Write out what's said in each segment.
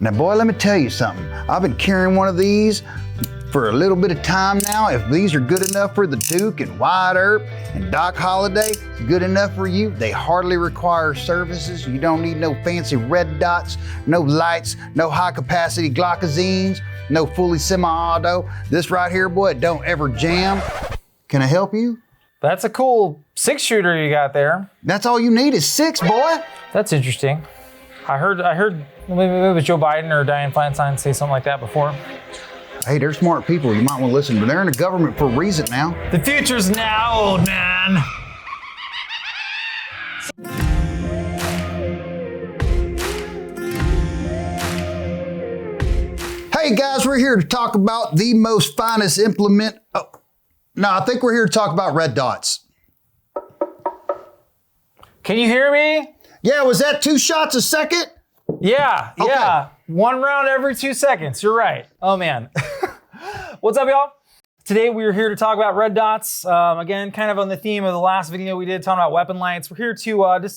Now, boy, let me tell you something. I've been carrying one of these for a little bit of time now. If these are good enough for the Duke and Wyatt Earp and Doc Holliday, good enough for you, they hardly require services. You don't need no fancy red dots, no lights, no high-capacity glycosines, no fully semi-auto. This right here, boy, it don't ever jam. Can I help you? That's a cool 6-shooter you got there. That's all you need is 6, boy. That's interesting. I heard maybe it was Joe Biden or Dianne Feinstein say something like that before. Hey, they're smart people. You might want to listen, but they're in the government for a reason now. The future's now, old man. Hey guys, we're here to talk about the most finest implement. Oh, no, I think we're here to talk about red dots. Can you hear me? Yeah, was that 2 shots a second? Yeah, Okay. yeah. 1 round every 2 seconds. You're right. Oh man. What's up, y'all? Today we are here to talk about red dots. Again, kind of on the theme of the last video we did talking about weapon lights. We're here to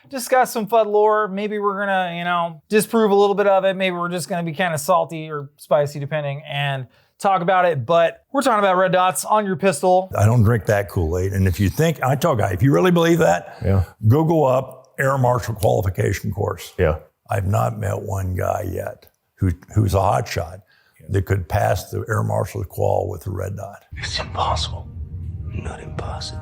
discuss some FUD lore. Maybe we're gonna, disprove a little bit of it. Maybe we're just gonna be kind of salty or spicy, depending, and talk about it. But we're talking about red dots on your pistol. I don't drink that Kool-Aid. And if you think, I tell a guy, if you really believe that, Google up Air Marshal qualification course. Yeah. I've not met one guy yet who's a hotshot that could pass the Air Marshal qual with a red dot. It's impossible. Not impossible.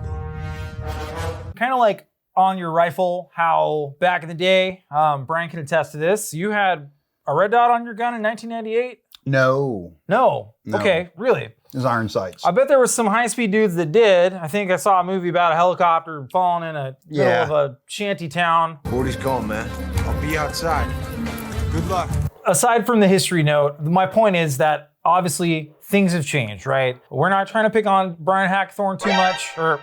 Kind of like on your rifle, how back in the day, Brian can attest to this, you had a red dot on your gun in 1998? No. No. Okay, really? It was iron sights. I bet there was some high-speed dudes that did. I think I saw a movie about a helicopter falling in a middle of a shanty town. 40's gone, man. I'll be outside. Good luck. Aside from the history note, my point is that obviously things have changed, right? We're not trying to pick on Brian Hackthorne too much, or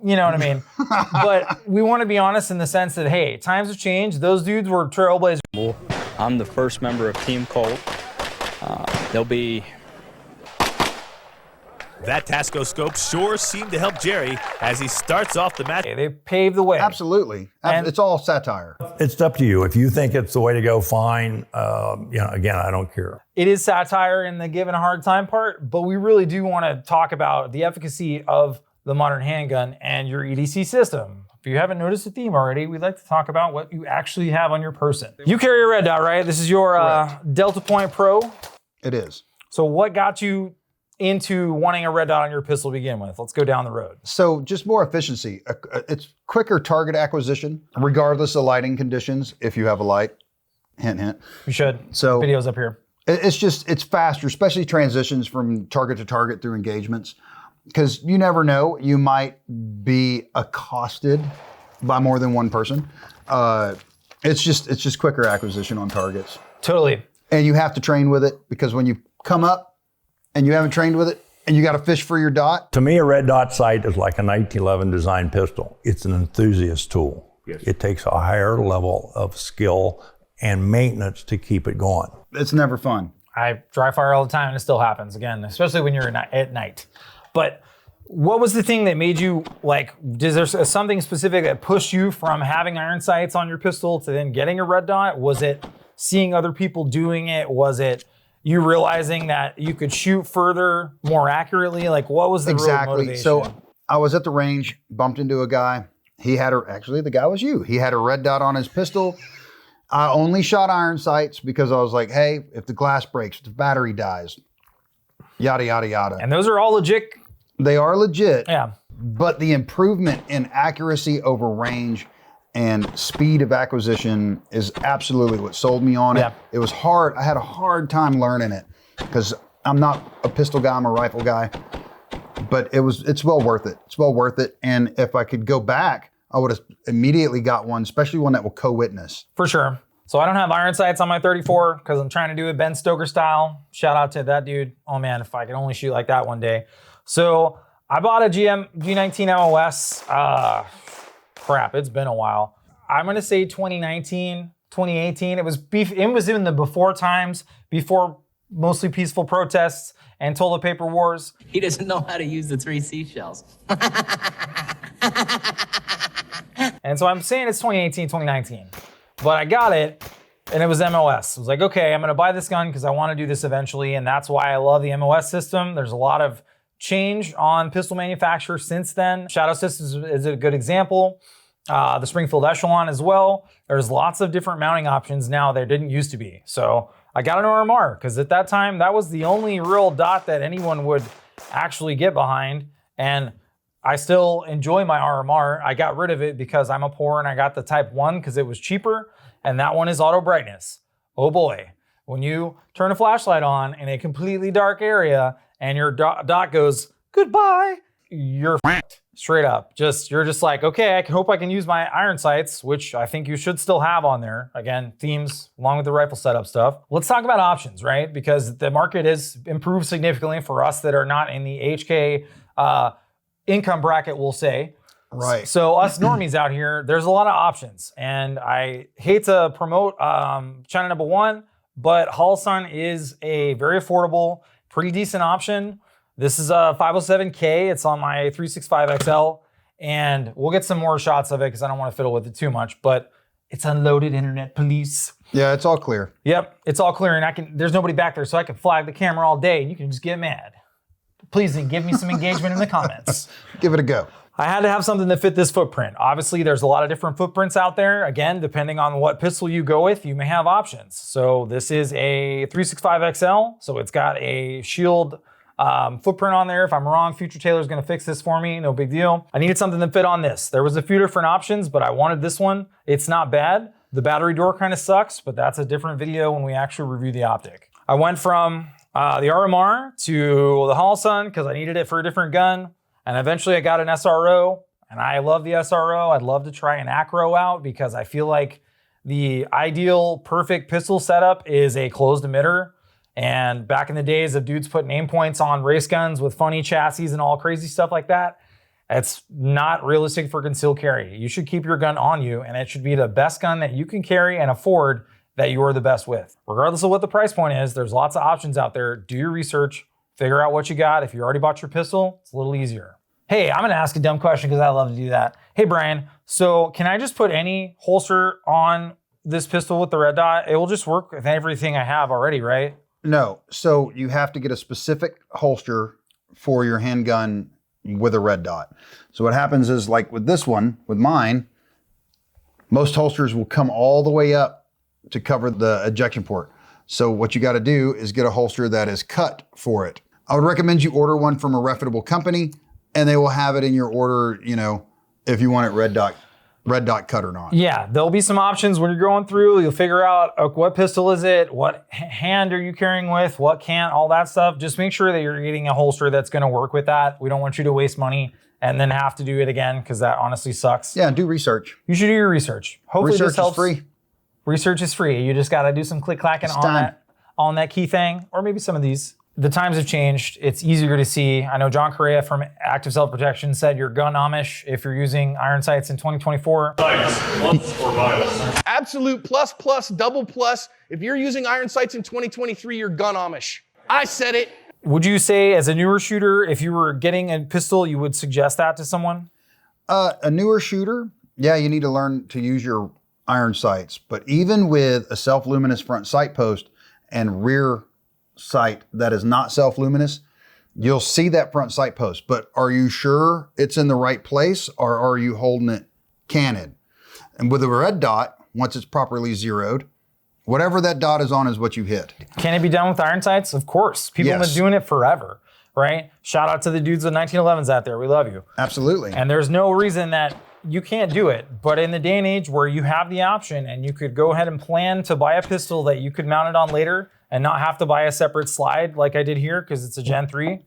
you know what I mean? But we want to be honest in the sense that, hey, times have changed. Those dudes were trailblazers. I'm the first member of Team Colt. They'll be... That Tasco scope sure seemed to help Jerry as he starts off the match. They paved the way. Absolutely. And it's all satire. It's up to you. If you think it's the way to go, fine. Again, I don't care. It is satire in the giving a hard time part, but we really do want to talk about the efficacy of the modern handgun and your e.d.c system. If you haven't noticed the theme already, we'd like to talk about what you actually have on your person. You carry a red dot, right? This is your Delta Point Pro. It is. So what got you into wanting a red dot on your pistol to begin with? Let's go down the road. So just more efficiency. It's quicker target acquisition, regardless of lighting conditions, if you have a light. Hint, hint. You should. So videos up here. It's faster, especially transitions from target to target through engagements. Because you never know, you might be accosted by more than one person. It's just quicker acquisition on targets. Totally. And you have to train with it, because when you come up and you haven't trained with it and you got to fish for your dot. To me, a red dot sight is like a 1911 design pistol. It's an enthusiast tool. Yes. It takes a higher level of skill and maintenance to keep it going. It's never fun. I dry fire all the time and it still happens, again, especially when you're at night. But what was the thing that made you, is there something specific that pushed you from having iron sights on your pistol to then getting a red dot? Was it seeing other people doing it? Was it you realizing that you could shoot further, more accurately? What was the real motivation? So I was at the range, bumped into a guy. He had actually the guy was you. He had a red dot on his pistol. I only shot iron sights because I was like, hey, if the glass breaks, if the battery dies, yada, yada, yada. And those are all legit. They are legit. Yeah. But the improvement in accuracy over range and speed of acquisition is absolutely what sold me on it. Yeah. It was hard. I had a hard time learning it because I'm not a pistol guy, I'm a rifle guy. But it's well worth it. It's well worth it. And if I could go back, I would have immediately got one, especially one that will co-witness. For sure. So I don't have iron sights on my 34 because I'm trying to do it Ben Stoker style. Shout out to that dude. Oh man, if I could only shoot like that one day. So I bought a G19 MOS. Crap, it's been a while. I'm gonna say 2019, 2018. It was in the before times, before mostly peaceful protests and toilet paper wars. He doesn't know how to use the 3 seashells. And so I'm saying it's 2018, 2019. But I got it, and it was MOS. I was like, okay, I'm gonna buy this gun because I wanna do this eventually, and that's why I love the MOS system. There's a lot of change on pistol manufacturers since then. Shadow Systems is a good example. The Springfield Echelon as well. There's lots of different mounting options now there didn't used to be. So I got an RMR because at that time, that was the only real dot that anyone would actually get behind. And I still enjoy my RMR. I got rid of it because I'm a poor and I got the Type 1 because it was cheaper. And that one is auto brightness. Oh boy. When you turn a flashlight on in a completely dark area and your dot goes, goodbye, you're f***ed. Straight up. You're just like, okay, I hope I can use my iron sights, which I think you should still have on there. Again, themes along with the rifle setup stuff. Let's talk about options, right? Because the market has improved significantly for us that are not in the HK income bracket, we'll say. Right. So us normies out here, there's a lot of options. And I hate to promote China number one, but Holosun is a very affordable, pretty decent option. This is a 507K. It's on my 365XL, and we'll get some more shots of it because I don't want to fiddle with it too much, but it's unloaded, internet police. Yeah, it's all clear. Yep, it's all clear, and there's nobody back there, so I can flag the camera all day, and you can just get mad. Please give me some engagement in the comments. Give it a go. I had to have something that fit this footprint. Obviously, there's a lot of different footprints out there. Again, depending on what pistol you go with, you may have options. So this is a 365XL, so it's got a shield footprint on there. If I'm wrong, Future Taylor's gonna fix this for me, no big deal. I needed something that fit on this. There was a few different options, but I wanted this one. It's not bad. The battery door kind of sucks, but that's a different video when we actually review the optic. I went from the RMR to the Holosun because I needed it for a different gun. And eventually I got an SRO, and I love the SRO. I'd love to try an acro out because I feel like the ideal perfect pistol setup is a closed emitter. And back in the days of dudes putting aim points on race guns with funny chassis and all crazy stuff like that, it's not realistic for concealed carry. You should keep your gun on you, and it should be the best gun that you can carry and afford that you are the best with. Regardless of what the price point is, there's lots of options out there. Do your research, figure out what you got. If you already bought your pistol, it's a little easier. Hey, I'm gonna ask a dumb question because I love to do that. Hey Brian, so can I just put any holster on this pistol with the red dot? It will just work with everything I have already, right? No, so you have to get a specific holster for your handgun with a red dot. So what happens is, like with this one, with mine, most holsters will come all the way up to cover the ejection port. So what you gotta do is get a holster that is cut for it. I would recommend you order one from a reputable company, and they will have it in your order, if you want it red dot cut or not. Yeah, there'll be some options when you're going through. You'll figure out what pistol is it, what hand are you carrying with, what can't, all that stuff. Just make sure that you're getting a holster that's gonna work with that. We don't want you to waste money and then have to do it again because that honestly sucks. Yeah, do research. You should do your research. Hopefully research this helps. is free. Research is free. You just gotta do some click-clacking on that key thing, or maybe some of these. The times have changed. It's easier to see. I know John Correa from Active Self-Protection said you're gun Amish if you're using iron sights in 2024. Absolute plus, double plus. If you're using iron sights in 2023, you're gun Amish. I said it. Would you say, as a newer shooter, if you were getting a pistol, you would suggest that to someone? A newer shooter, yeah, you need to learn to use your iron sights. But even with a self-luminous front sight post and rear sight that is not self-luminous, you'll see that front sight post, but are you sure it's in the right place, or are you holding it canted? And with a red dot, once it's properly zeroed, whatever that dot is on is what you hit. Can it be done with iron sights? Of course. People have been doing it forever, right? Shout out to the dudes with 1911s out there. We love you. Absolutely. And there's no reason that you can't do it. But in the day and age where you have the option and you could go ahead and plan to buy a pistol that you could mount it on later and not have to buy a separate slide like I did here because it's a Gen 3,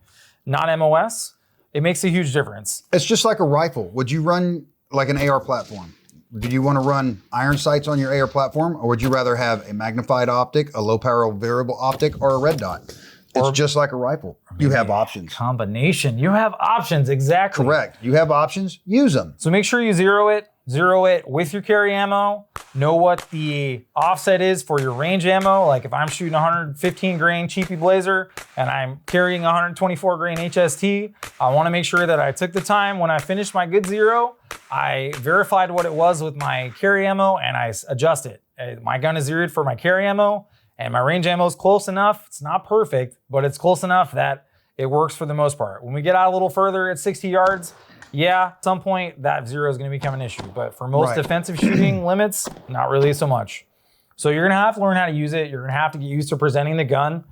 not MOS, it makes a huge difference. It's just like a rifle. Would you run like an AR platform? Do you want to run iron sights on your AR platform, or would you rather have a magnified optic, a low power variable optic, or a red dot? It's just like a rifle. You have options. Combination. You have options, exactly. Correct. You have options, use them. So make sure you zero it with your carry ammo. Know what the offset is for your range ammo. Like if I'm shooting 115 grain cheapy blazer and I'm carrying 124 grain HST, I want to make sure that I took the time when I finished my good zero, I verified what it was with my carry ammo and I adjust it. My gun is zeroed for my carry ammo, and my range ammo is close enough. It's not perfect, but it's close enough that it works for the most part. When we get out a little further at 60 yards, yeah, at some point that zero is going to become an issue. But for most defensive shooting limits, not really so much. So you're going to have to learn how to use it. You're going to have to get used to presenting the gun,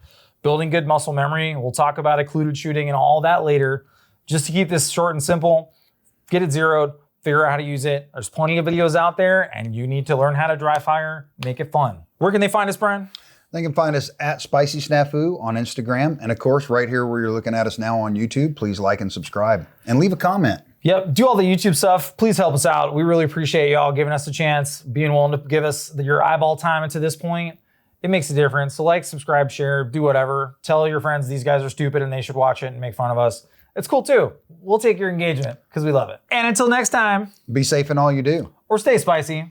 building good muscle memory. We'll talk about occluded shooting and all that later. Just to keep this short and simple, get it zeroed, figure out how to use it. There's plenty of videos out there, and you need to learn how to dry fire, make it fun. Where can they find us, Brian? They can find us at Spicy Snafu on Instagram. And of course, right here where you're looking at us now on YouTube, please like and subscribe and leave a comment. Yep, do all the YouTube stuff. Please help us out. We really appreciate y'all giving us a chance, being willing to give us your eyeball time into this point. It makes a difference. So like, subscribe, share, do whatever. Tell your friends these guys are stupid and they should watch it and make fun of us. It's cool too. We'll take your engagement because we love it. And until next time, Be safe in all you do. or stay spicy.